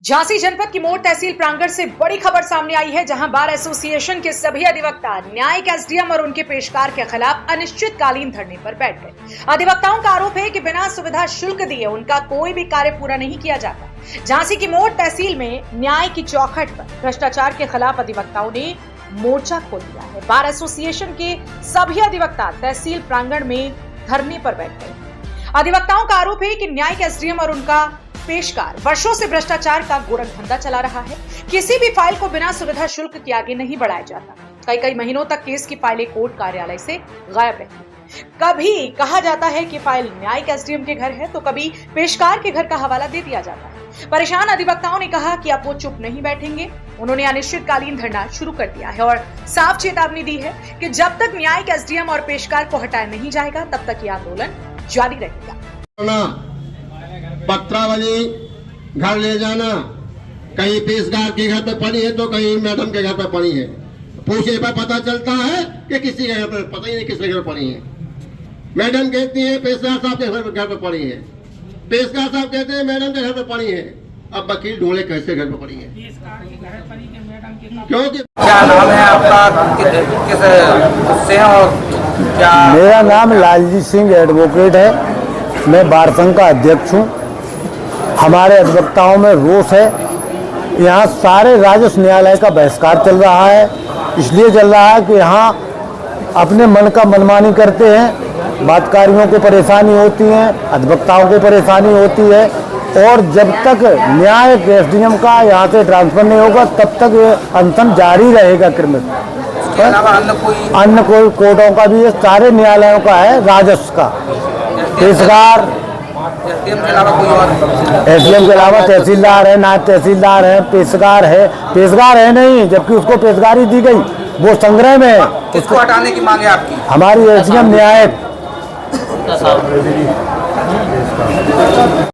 झांसी जनपद की मोड़ तहसील प्रांगण से बड़ी खबर सामने आई है, जहां बार एसोसिएशन के सभी अधिवक्ता न्यायिक एसडीएम और उनके पेशकार के खिलाफ अनिश्चितकालीन धरने पर बैठ गए। अधिवक्ताओं का आरोप है कि बिना सुविधा शुल्क दिए उनका कोई भी कार्य पूरा नहीं किया जाता। झांसी की मोड़ तहसील में न्याय की चौखट पर भ्रष्टाचार के खिलाफ अधिवक्ताओं ने मोर्चा खोल दिया है। बार एसोसिएशन के सभी अधिवक्ता तहसील प्रांगण में धरने पर बैठ गए। अधिवक्ताओं का आरोप है कि न्यायिक एसडीएम और उनका पेशकार वर्षों से भ्रष्टाचार का गोरखधंधा चला रहा है। किसी भी फाइल को बिना सुविधा शुल्क के आगे नहीं बढ़ाया जाता। कई महीनों तक केस की फाइलें कोर्ट कार्यालय से गायब रहती। कभी कहा जाता है कि फाइल न्यायिक एसडीएम के घर है तो कभी पेशकार के घर का हवाला दे दिया जाता है। परेशान अधिवक्ताओं ने कहा कि अब वो चुप नहीं बैठेंगे। उन्होंने अनिश्चितकालीन धरना शुरू कर दिया है और साफ चेतावनी दी है कि जब तक न्यायिक एसडीएम और पेशकार को हटाया नहीं जाएगा तब तक ये आंदोलन जारी रहेगा। पत्रावली घर ले जाना, कहीं पेशकार के घर पे पड़ी है तो कहीं मैडम के घर पे पड़ी है। पूछे पर पता चलता है कि किसी के घर पे पता ही नहीं किसके घर पड़ी है। मैडम कहती है पेशकार साहब के घर पे पड़ी है, पेशकार साहब कहते हैं मैडम के घर पे पड़ी है। अब वकील ढूंढे कैसे घर पे पड़ी है, क्योंकि क्या नाम है आपका, किस से और क्या? मेरा नाम लालजी सिंह एडवोकेट है। मैं बार संघ का अध्यक्ष हूँ। हमारे अधिवक्ताओं में रोष है। यहाँ सारे राजस्व न्यायालय का बहिष्कार चल रहा है। इसलिए चल रहा है कि यहाँ अपने मन का मनमानी करते हैं, बातकारियों को परेशानी होती है, अधिवक्ताओं को परेशानी होती है। और जब तक न्यायिक एसडीएम का यहाँ से ट्रांसफर नहीं होगा तब तक ये अनशन जारी रहेगा। अन्य कोई कोर्टों का भी है, सारे न्यायालयों का है, राजस्व का, पेशकार, एसडीएम के अलावा तहसीलदार है, नायब तहसीलदार है, पेशकार है नहीं, जबकि उसको पेशकारी दी गई, वो संग्रह में है। किसको हटाने की मांग है आपकी? हमारी एसडीएम न्यायिक